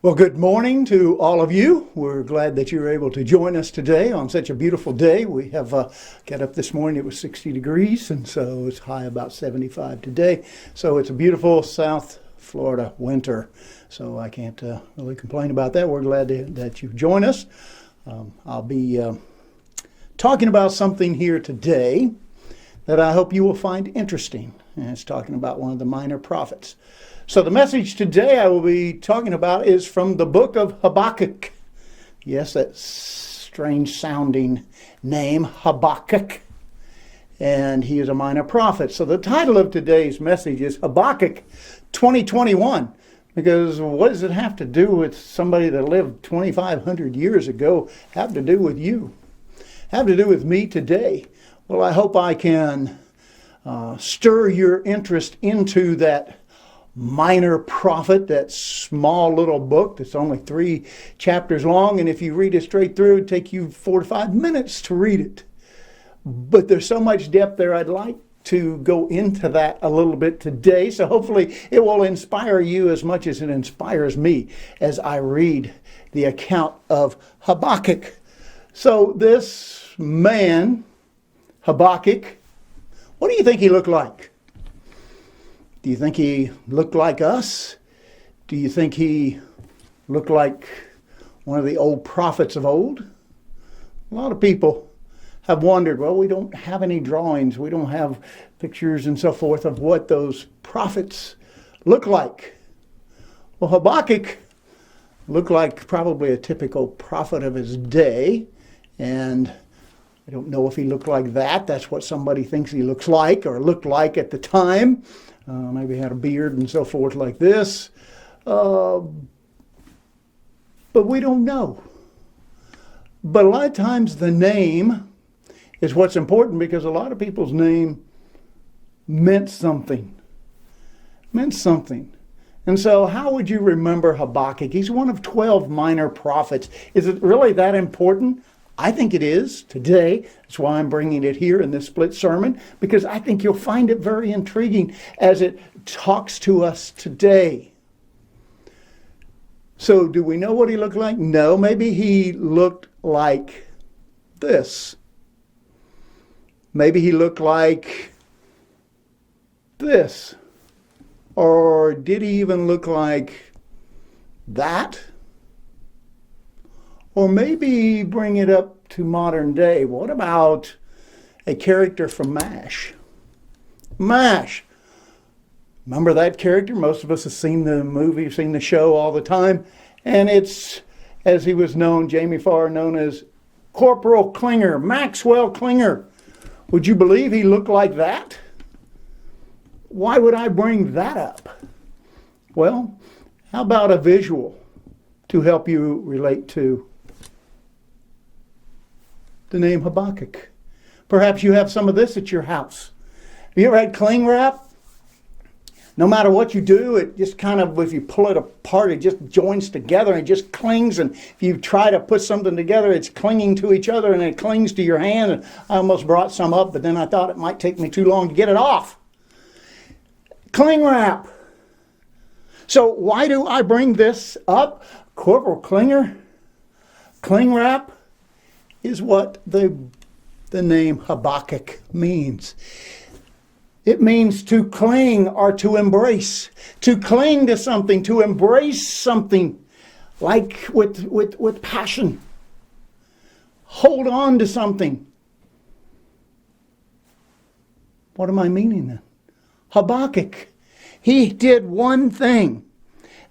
Well, good morning to all of you. We're glad that you're able to join us today on such a beautiful day. We have got up this morning, it was 60 degrees, and so it's high about 75 today. So it's a beautiful South Florida winter. So I can't really complain about that. We're glad that you've joined us. I'll be talking about something here today that I hope you will find interesting. And it's talking about one of the minor prophets. So the message today I will be talking about is from the book of Habakuk. Yes, that strange sounding name, Habakuk. And he is a minor prophet. So the title of today's message is Habakuk 2021. Because what does it have to do with somebody that lived 2,500 years ago? Have to do with you? Have to do with me today? Well, I hope I can stir your interest into that minor prophet, that small little book that's only 3 chapters long, and if you read it straight through, it'd take you 4 to 5 minutes to read it. But there's so much depth there, I'd like to go into that a little bit today, so hopefully it will inspire you as much as it inspires me as I read the account of Habakuk. So this man, Habakuk, what do you think he looked like? Do you think he looked like us? Do you think he looked like one of the old prophets of old? A lot of people have wondered, well, we don't have any drawings, we don't have pictures and so forth of what those prophets look like. Well, Habakuk looked like probably a typical prophet of his day, and I don't know if he looked like that. That's what somebody thinks he looks like or looked like at the time. Maybe he had a beard and so forth like this. But we don't know. But a lot of times the name is what's important, because a lot of people's name meant something. Meant something. And so how would you remember Habakuk? He's one of 12 minor prophets. Is it really that important? I think it is today. That's why I'm bringing it here in this split sermon, because I think you'll find it very intriguing as it talks to us today. So do we know what he looked like? No, maybe he looked like this. Maybe he looked like this. Or did he even look like that? Or maybe bring it up to modern day. What about a character from MASH? MASH. Remember that character? Most of us have seen the movie, seen the show all the time. And it's, as he was known, Jamie Farr, known as Corporal Klinger, Maxwell Klinger. Would you believe he looked like that? Why would I bring that up? Well, how about a visual to help you relate to the name Habakuk? Perhaps you have some of this at your house. Have you ever had cling wrap? No matter what you do, it just kind of, if you pull it apart, it just joins together and it just clings. And if you try to put something together, it's clinging to each other and it clings to your hand. And I almost brought some up, but then I thought it might take me too long to get it off. Cling wrap. So why do I bring this up? Corporal Klinger, cling wrap is what the name Habakuk means. It means to cling or to embrace. To cling to something, to embrace something, like with passion. Hold on to something. What am I meaning then? Habakuk, he did one thing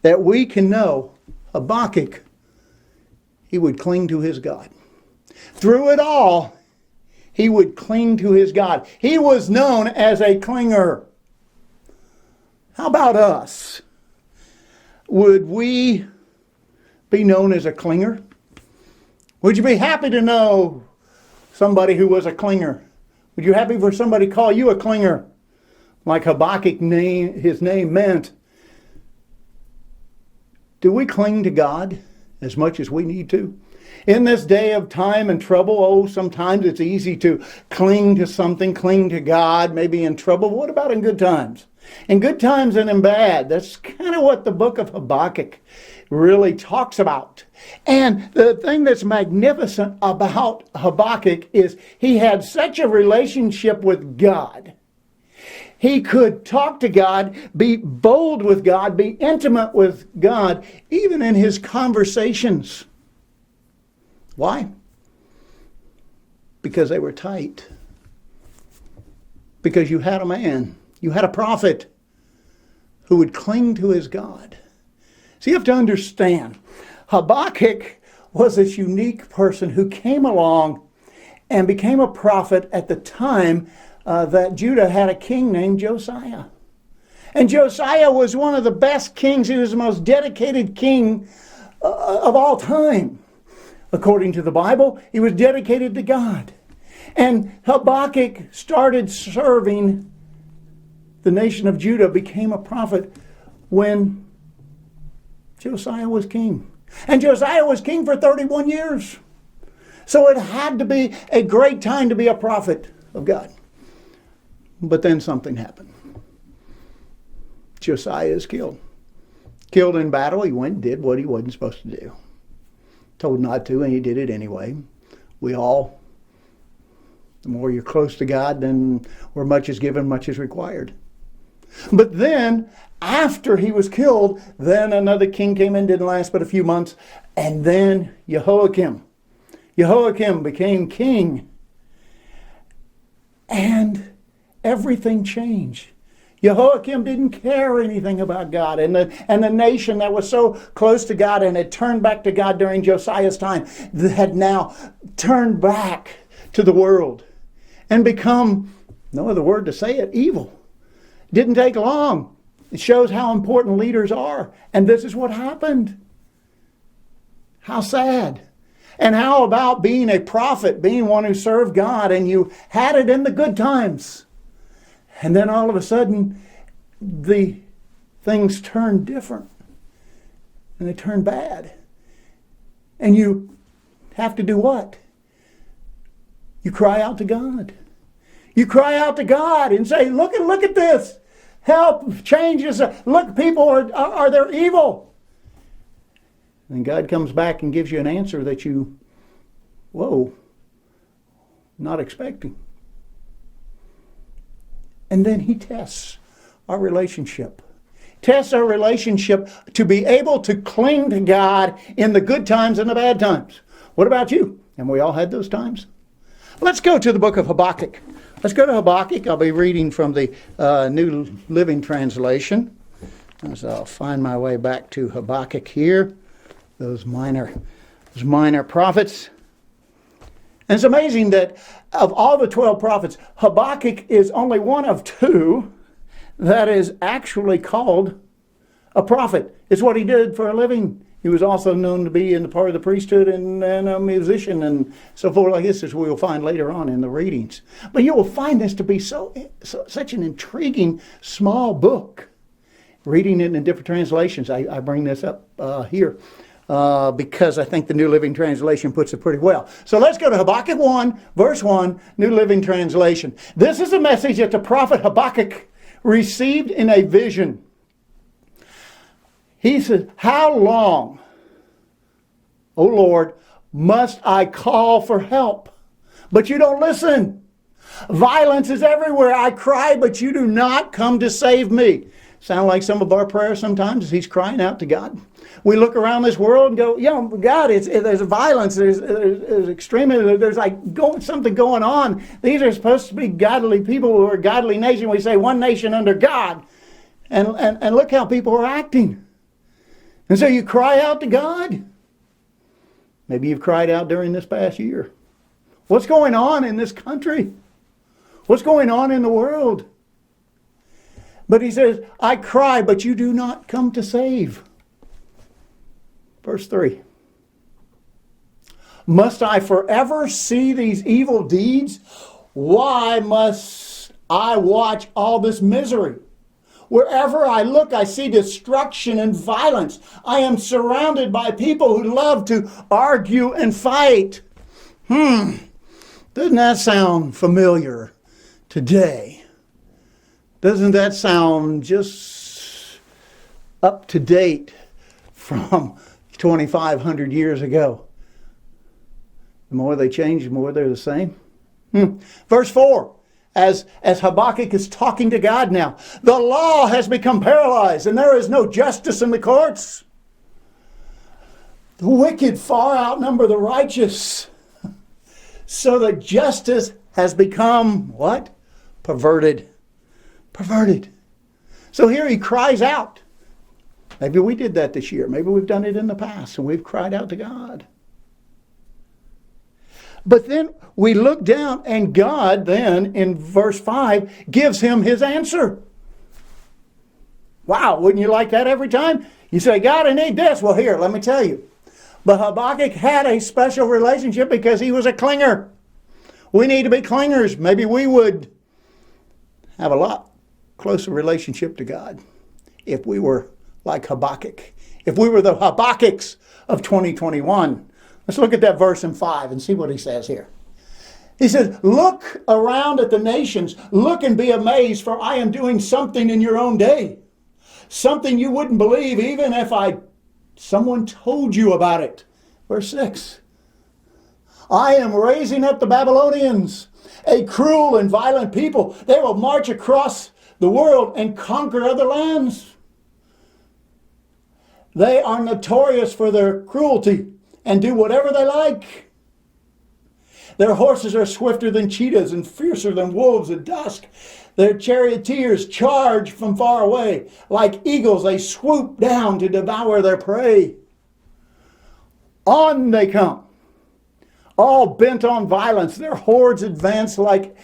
that we can know. Habakuk, he would cling to his God. Through it all, he would cling to his God. He was known as a clinger. How about us? Would we be known as a clinger? Would you be happy to know somebody who was a clinger? Would you be happy for somebody to call you a clinger? Like Habakkuk his name meant. Do we cling to God as much as we need to? In this day of time and trouble, sometimes it's easy to cling to something, cling to God, maybe in trouble. What about in good times? In good times and in bad. That's kind of what the book of Habakkuk really talks about. And the thing that's magnificent about Habakkuk is he had such a relationship with God. He could talk to God, be bold with God, be intimate with God, even in his conversations. Why? Because they were tight. Because you had a man, you had a prophet who would cling to his God. So you have to understand, Habakkuk was this unique person who came along and became a prophet at the time that Judah had a king named Josiah. And Josiah was one of the best kings. He was the most dedicated king of all time. According to the Bible, he was dedicated to God. And Habakkuk started serving the nation of Judah, became a prophet when Josiah was king. And Josiah was king for 31 years. So it had to be a great time to be a prophet of God. But then something happened. Josiah is killed. Killed in battle. He went and did what he wasn't supposed to do. Told not to, and he did it anyway. We all, the more you're close to God, then where much is given, much is required. But then, after he was killed, then another king came in, didn't last but a few months, and then Jehoiakim became king. And everything changed. Jehoiakim didn't care anything about God. And the nation that was so close to God and had turned back to God during Josiah's time had now turned back to the world and become, no other word to say it, evil. Didn't take long. It shows how important leaders are. And this is what happened. How sad. And how about being a prophet, being one who served God, and you had it in the good times. And then all of a sudden, the things turned different. And they turned bad. And you have to do what? You cry out to God. You cry out to God and say, look at this. Help, change this. Look, people are they're evil. And God comes back and gives you an answer that you, not expecting. And then he tests our relationship. Tests our relationship to be able to cling to God in the good times and the bad times. What about you? And we all had those times. Let's go to the book of Habakkuk. Let's go to Habakkuk. I'll be reading from the New Living Translation. As I'll find my way back to Habakkuk here. Those minor prophets. And it's amazing that of all the 12 prophets, Habakkuk is only one of two that is actually called a prophet. It's what he did for a living. He was also known to be in the part of the priesthood and a musician and so forth like this, as we will find later on in the readings. But you will find this to be such an intriguing small book. Reading it in different translations, I bring this up here. Because I think the New Living Translation puts it pretty well. So let's go to Habakkuk 1, verse 1, New Living Translation. This is a message that the prophet Habakkuk received in a vision. He said, how long, O Lord, must I call for help? But you don't listen. Violence is everywhere. I cry, but you do not come to save me. Sound like some of our prayers sometimes as he's crying out to God. We look around this world and go, God, there's violence, there's extremism, there's something going on. These are supposed to be godly people who are a godly nation. We say one nation under God. And look how people are acting. And so you cry out to God. Maybe you've cried out during this past year. What's going on in this country? What's going on in the world? But he says, I cry, but you do not come to save. Verse 3. Must I forever see these evil deeds? Why must I watch all this misery? Wherever I look, I see destruction and violence. I am surrounded by people who love to argue and fight. Doesn't that sound familiar today? Doesn't that sound just up to date from 2,500 years ago? The more they change, the more they're the same. Verse 4, as Habakkuk is talking to God now, the law has become paralyzed and there is no justice in the courts. The wicked far outnumber the righteous, so that justice has become what? Perverted. Perverted. So here he cries out. Maybe we did that this year. Maybe we've done it in the past and we've cried out to God. But then we look down and God then in verse 5 gives him his answer. Wow, wouldn't you like that every time? You say, God, I need this. Well, here, let me tell you. But Habakkuk had a special relationship because he was a clinger. We need to be clingers. Maybe we would have a lot closer relationship to God if we were like Habakkuk. If we were the Habakkuks of 2021. Let's look at that verse in 5 and see what he says here. He says, look around at the nations. Look and be amazed, for I am doing something in your own day. Something you wouldn't believe even if someone told you about it. Verse 6. I am raising up the Babylonians, a cruel and violent people. They will march across the world and conquer other lands. They are notorious for their cruelty and do whatever they like. Their horses are swifter than cheetahs and fiercer than wolves at dusk. Their charioteers charge from far away. Like eagles, they swoop down to devour their prey. On they come, all bent on violence. Their hordes advance like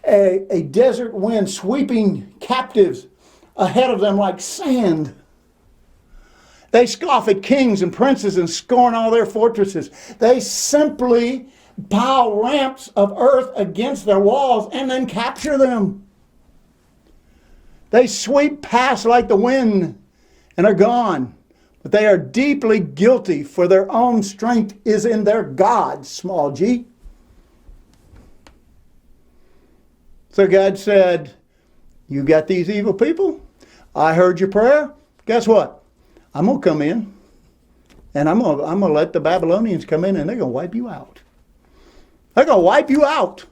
a desert wind, sweeping captives ahead of them like sand. They scoff at kings and princes and scorn all their fortresses. They simply pile ramps of earth against their walls and then capture them. They sweep past like the wind and are gone. But they are deeply guilty, for their own strength is in their God, small g. So God said, you got these evil people? I heard your prayer. Guess what? I'm going to come in, and I'm going to let the Babylonians come in, and they're going to wipe you out. They're going to wipe you out.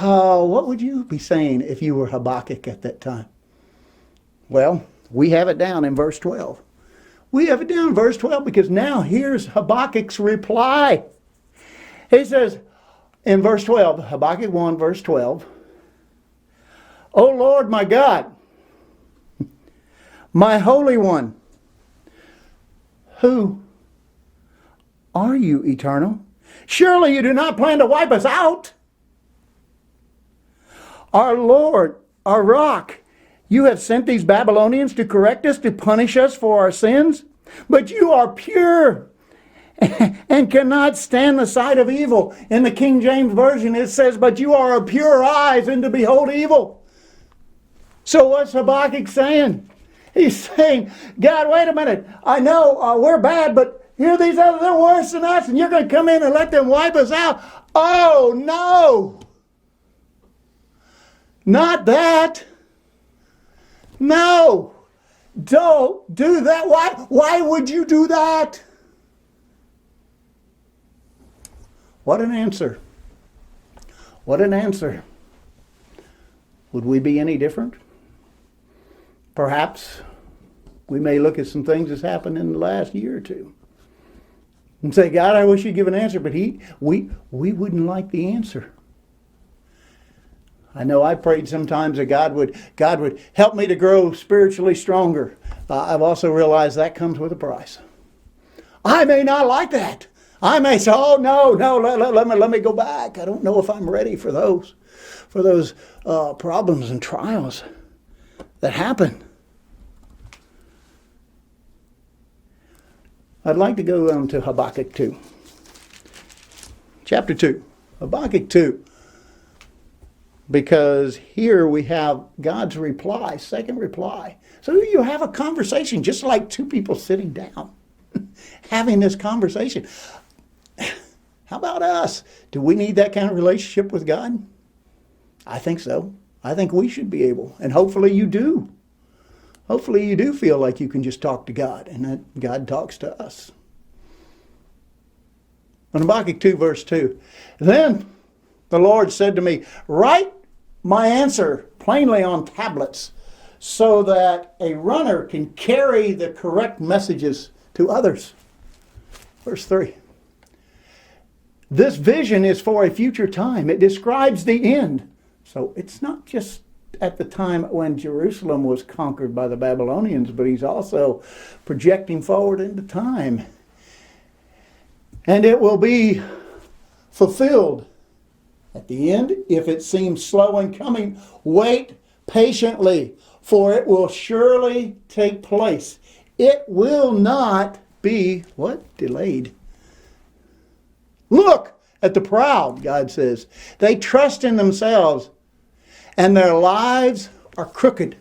What would you be saying if you were Habakkuk at that time? Well, we have it down in verse 12. We have it down in verse 12 because now here's Habakkuk's reply. He says in verse 12, Habakkuk 1, verse 12, O Lord my God, my Holy One, who are you, eternal? Surely you do not plan to wipe us out. Our Lord, our rock, you have sent these Babylonians to correct us, to punish us for our sins. But you are pure and cannot stand the sight of evil. In the King James Version it says, but you are of pure eyes and to behold evil. So what's Habakkuk saying? He's saying, God, wait a minute. I know we're bad, but here these others, they're worse than us, and you're going to come in and let them wipe us out. Oh, no. Not that. No. Don't do that. Why would you do that? What an answer. What an answer. Would we be any different? Perhaps we may look at some things that's happened in the last year or two and say, God, I wish you'd give an answer, but we wouldn't like the answer. I know I prayed sometimes that God would help me to grow spiritually stronger. I've also realized that comes with a price. I may not like that. I may say, oh, no, let me go back. I don't know if I'm ready for those problems and trials that happen. I'd like to go on to Habakkuk 2. Chapter 2. Habakkuk 2. Because here we have God's reply, second reply. So you have a conversation, just like two people sitting down, having this conversation. How about us? Do we need that kind of relationship with God? I think so. I think we should be able, and hopefully you do. Hopefully you do feel like you can just talk to God and that God talks to us. In Habakkuk 2 verse 2, then the Lord said to me, write my answer plainly on tablets so that a runner can carry the correct messages to others. Verse 3. This vision is for a future time. It describes the end. So it's not just at the time when Jerusalem was conquered by the Babylonians, but he's also projecting forward into time. And it will be fulfilled at the end. If it seems slow in coming, wait patiently, for it will surely take place. It will not be, what? Delayed. Look at the proud, God says. They trust in themselves, and their lives are crooked.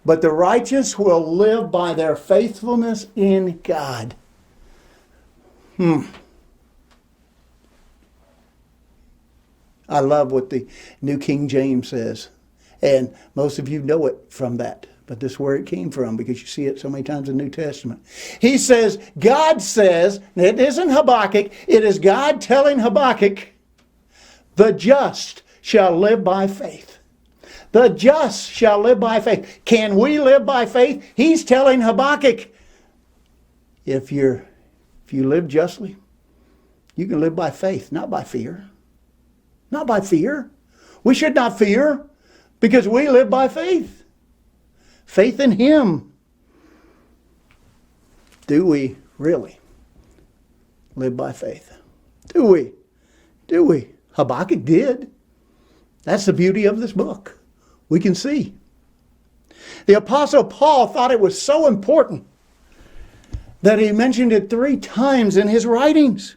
But the righteous will live by their faithfulness in God. I love what the New King James says. And most of you know it from that. But this is where it came from, because you see it so many times in the New Testament. He says, God says, it isn't Habakkuk, it is God telling Habakkuk, the just shall live by faith. The just shall live by faith. Can we live by faith? He's telling Habakkuk, if you live justly, you can live by faith, not by fear. Not by fear. We should not fear, because we live by faith. Faith in Him. Do we really live by faith? Do we? Do we? Habakkuk did. That's the beauty of this book. We can see. The Apostle Paul thought it was so important that he mentioned it 3 times in his writings.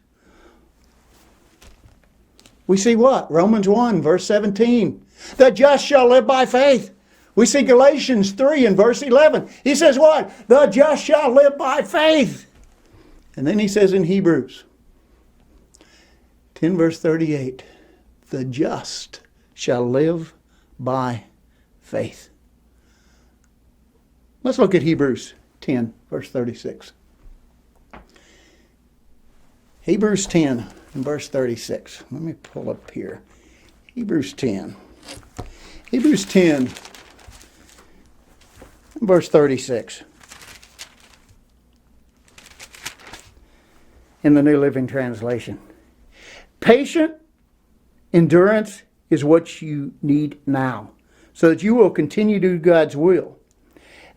We see what? Romans 1, verse 17. The just shall live by faith. We see Galatians 3 and verse 11. He says what? The just shall live by faith. And then he says in Hebrews 10 verse 38, the just shall live by faith. Let's look at Hebrews 10 verse 36. Hebrews 10 and verse 36. Let me pull up here. Hebrews 10. Hebrews 10 verse 36. In the New Living Translation. Patient endurance is what you need now, so that you will continue to do God's will.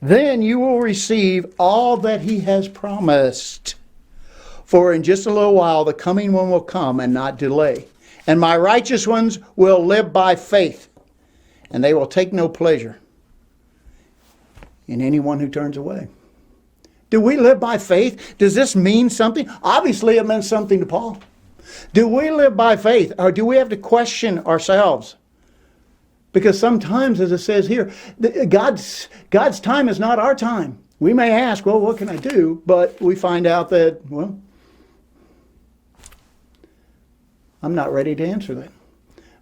Then you will receive all that He has promised. For in just a little while the coming one will come and not delay. And my righteous ones will live by faith, and they will take no pleasure in anyone who turns away. Do we live by faith? Does this mean something? Obviously it meant something to Paul. Do we live by faith, or do we have to question ourselves? Because sometimes, as it says here, God's time is not our time. We may ask, well, what can I do? But we find out that, well, I'm not ready to answer that.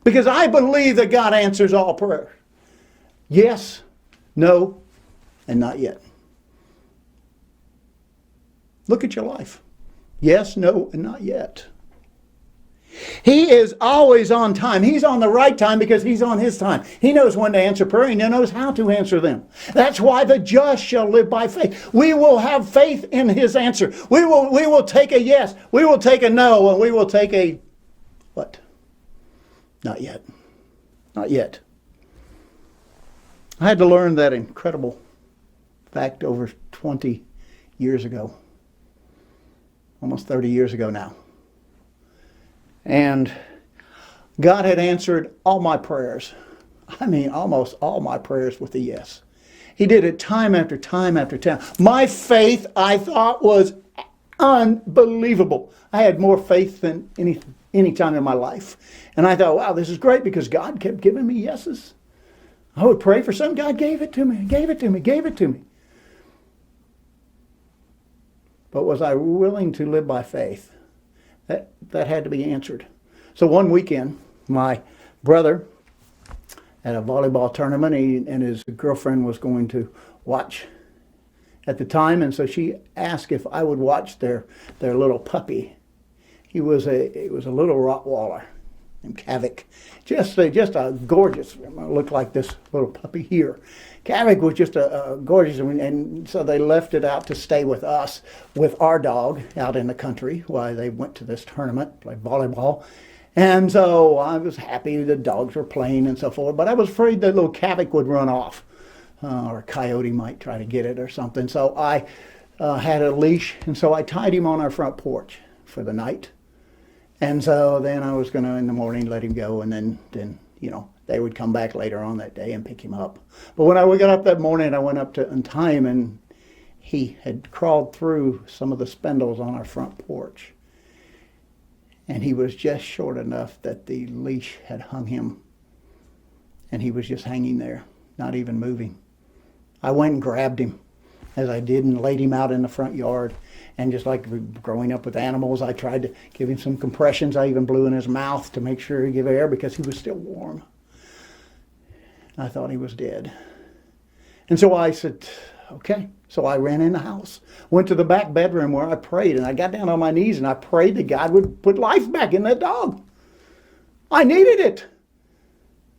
Because I believe that God answers all prayer. Yes, no, and not yet. Look at your life. Yes, no, and not yet. He is always on time. He's on the right time because He's on His time. He knows when to answer prayer, and He knows how to answer them. That's why the just shall live by faith. We will have faith in His answer. We will take a yes. We will take a no, and we will take a what? Not yet. Not yet. I had to learn that incredible fact over 20 years ago. Almost 30 years ago now. And God had answered all my prayers. I mean, almost all my prayers with a yes. He did it time after time after time. My faith, I thought, was unbelievable. I had more faith than any time in my life. And I thought, wow, this is great, because God kept giving me yeses. I would pray for something, God gave it to me, gave it to me, gave it to me. But was I willing to live by faith? That had to be answered. So one weekend, my brother at a volleyball tournament, and his girlfriend was going to watch at the time, and so she asked if I would watch their little puppy. He was a little Rottweiler named Kavik, just a gorgeous. Looked like this little puppy here. Kavik was just a gorgeous, and so they left it out to stay with us, with our dog out in the country while they went to this tournament, play volleyball. And so I was happy the dogs were playing and so forth, but I was afraid that little Kavik would run off, or a coyote might try to get it or something. So I had a leash, and so I tied him on our front porch for the night. And so then I was going to, in the morning, let him go, and then they would come back later on that day and pick him up. But when I got up that morning, I went up to untie him, and he had crawled through some of the spindles on our front porch. And he was just short enough that the leash had hung him. And he was just hanging there, not even moving. I went and grabbed him, as I did, and laid him out in the front yard. And just like growing up with animals, I tried to give him some compressions. I even blew in his mouth to make sure he gave air because he was still warm. I thought he was dead. And so I said, okay. So I ran in the house, went to the back bedroom where I prayed, and I got down on my knees and I prayed that God would put life back in that dog. I needed it.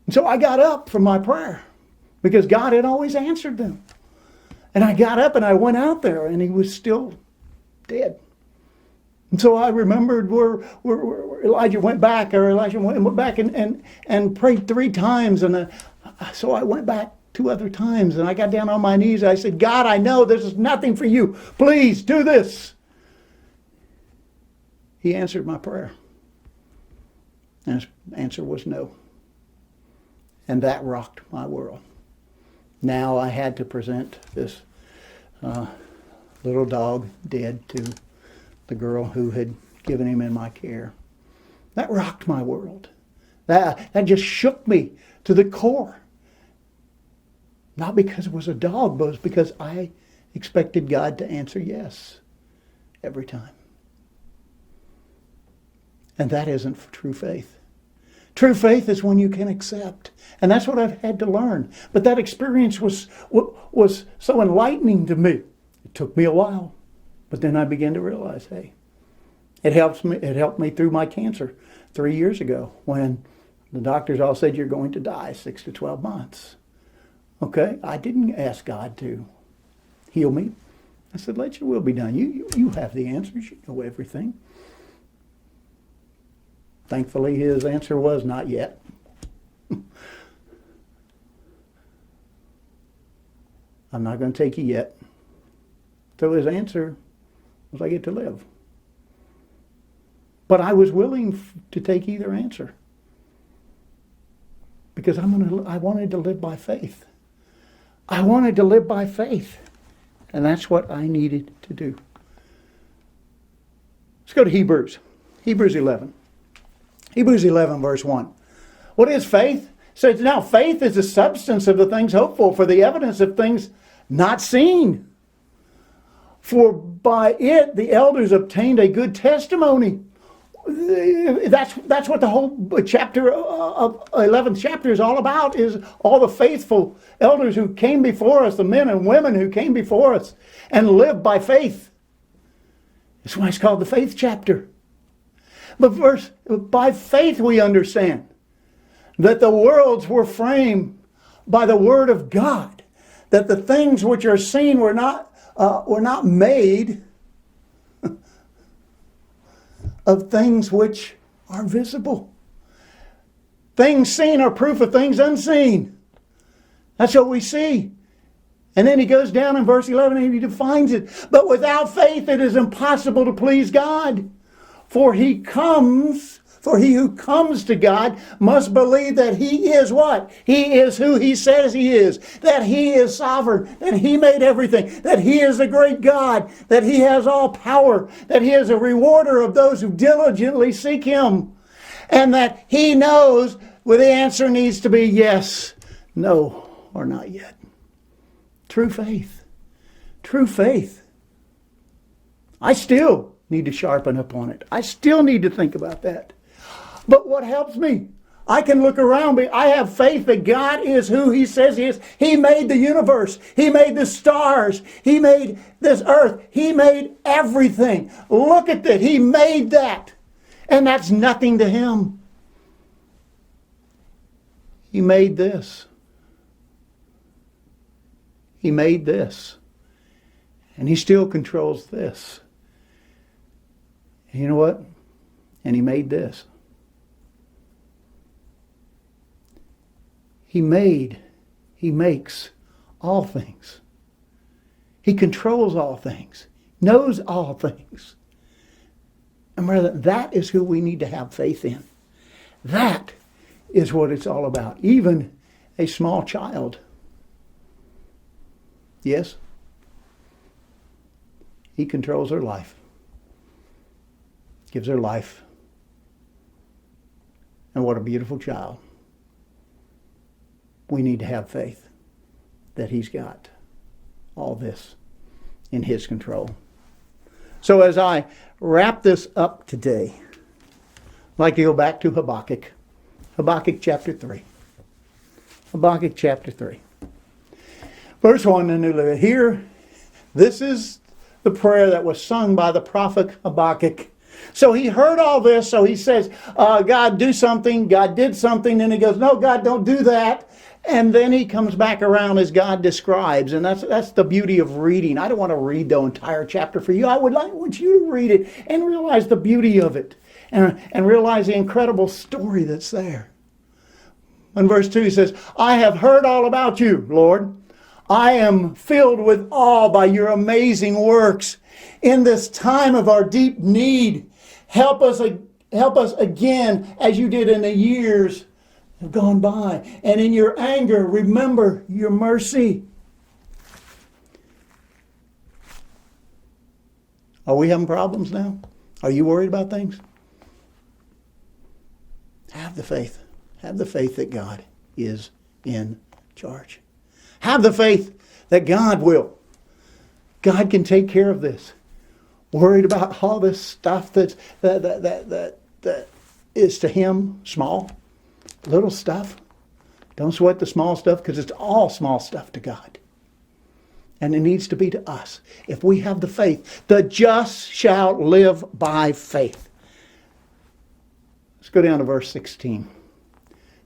And so I got up from my prayer because God had always answered them. And I got up and I went out there, and he was still dead. And so I remembered where Elisha went back and prayed 3 times. And so I went back 2 other times, and I got down on my knees. I said, God, I know this is nothing for you. Please do this. He answered my prayer. And his answer was no. And that rocked my world. Now I had to present this little dog dead to the girl who had given him in my care. That rocked my world. That just shook me to the core. Not because it was a dog, but it was because I expected God to answer yes every time. And that isn't true faith. True faith is when you can accept. And that's what I've had to learn. But that experience was so enlightening to me. It took me a while. But then I began to realize, hey, it helped me through my cancer 3 years ago when the doctors all said you're going to die 6 to 12 months. Okay, I didn't ask God to heal me. I said, let your will be done. You have the answers. You know everything. Thankfully, his answer was not yet. I'm not going to take you yet. So his answer was, I get to live. But I was willing to take either answer because I wanted to live by faith. I wanted to live by faith. And that's what I needed to do. Let's go to Hebrews. Hebrews 11. Hebrews 11, verse 1. What is faith? It says, now faith is the substance of the things hoped for the evidence of things not seen. For by it the elders obtained a good testimony. That's what the whole chapter of 11th chapter is all about, is all the faithful elders who came before us, the men and women who came before us and lived by faith. That's why it's called the faith chapter. But first, by faith we understand that the worlds were framed by the word of God, that the things which are seen were not made of things which are visible. Things seen are proof of things unseen. That's what we see. And then he goes down in verse 11 and he defines it. But without faith it is impossible to please God. For he who comes to God must believe that he is what? He is who he says he is. That he is sovereign. That he made everything. That he is a great God. That he has all power. That he is a rewarder of those who diligently seek him. And that he knows where the answer needs to be yes, no, or not yet. True faith. True faith. I still need to sharpen up on it. I still need to think about that. But what helps me? I can look around me. I have faith that God is who He says He is. He made the universe. He made the stars. He made this earth. He made everything. Look at that. He made that. And that's nothing to Him. He made this. He made this. And He still controls this. And you know what? And He made this. He makes all things. He controls all things, knows all things. And brother, that is who we need to have faith in. That is what it's all about. Even a small child. Yes, He controls her life. Gives her life. And what a beautiful child. We need to have faith that He's got all this in His control. So as I wrap this up today, I'd like to go back to Habakkuk. Habakkuk chapter 3. Habakkuk chapter 3. Verse 1 in the New Living. Here, this is the prayer that was sung by the prophet Habakuk. So he heard all this, so he says, God, do something. God did something. And he goes, no, God, don't do that. And then he comes back around as God describes. And that's the beauty of reading. I don't want to read the entire chapter for you. I want you to read it and realize the beauty of it. And realize the incredible story that's there. In verse 2 he says, I have heard all about you, Lord. I am filled with awe by your amazing works. In this time of our deep need, help us again as you did in the years have gone by. And in your anger, remember your mercy. Are we having problems now? Are you worried about things? Have the faith. Have the faith that God is in charge. Have the faith that God will. God can take care of this. Worried about all this stuff that is to Him small, little stuff. Don't sweat the small stuff because it's all small stuff to God. And it needs to be to us. If we have the faith, the just shall live by faith. Let's go down to verse 16.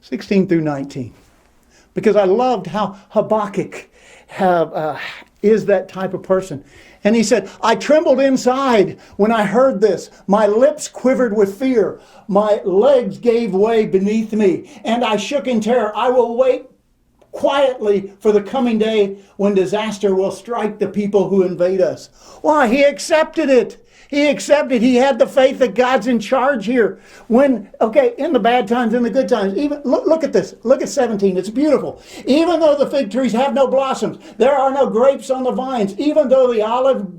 16 through 19. Because I loved how Habakkuk is that type of person. And he said, I trembled inside when I heard this. My lips quivered with fear. My legs gave way beneath me. And I shook in terror. I will wait quietly for the coming day when disaster will strike the people who invade us. Why? He accepted it. He accepted. He had the faith that God's in charge here. In the bad times, in the good times. Even look at this. Look at 17. It's beautiful. Even though the fig trees have no blossoms, there are no grapes on the vines. Even though the olive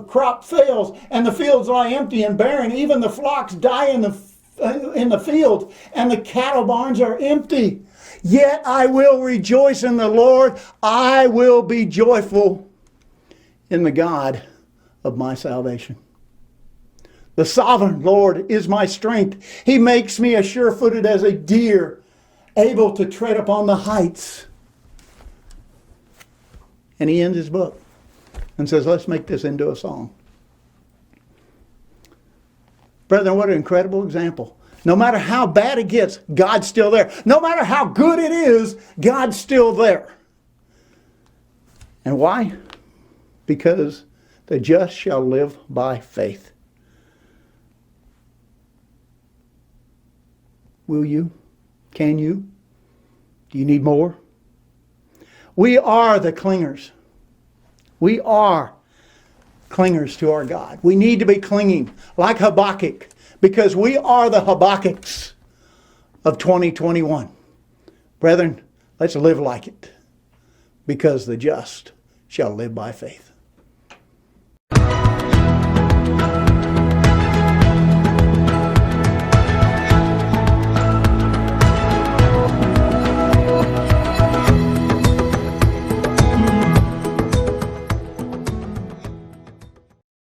crop fails and the fields lie empty and barren, even the flocks die in the fields and the cattle barns are empty. Yet I will rejoice in the Lord. I will be joyful in the God of my salvation. The sovereign Lord is my strength. He makes me as sure-footed as a deer, able to tread upon the heights. And he ends his book and says, let's make this into a song. Brethren, what an incredible example. No matter how bad it gets, God's still there. No matter how good it is, God's still there. And why? Because the just shall live by faith. Will you? Can you? Do you need more? We are the clingers. We are clingers to our God. We need to be clinging like Habakkuk because we are the Habakkuks of 2021. Brethren, let's live like it because the just shall live by faith.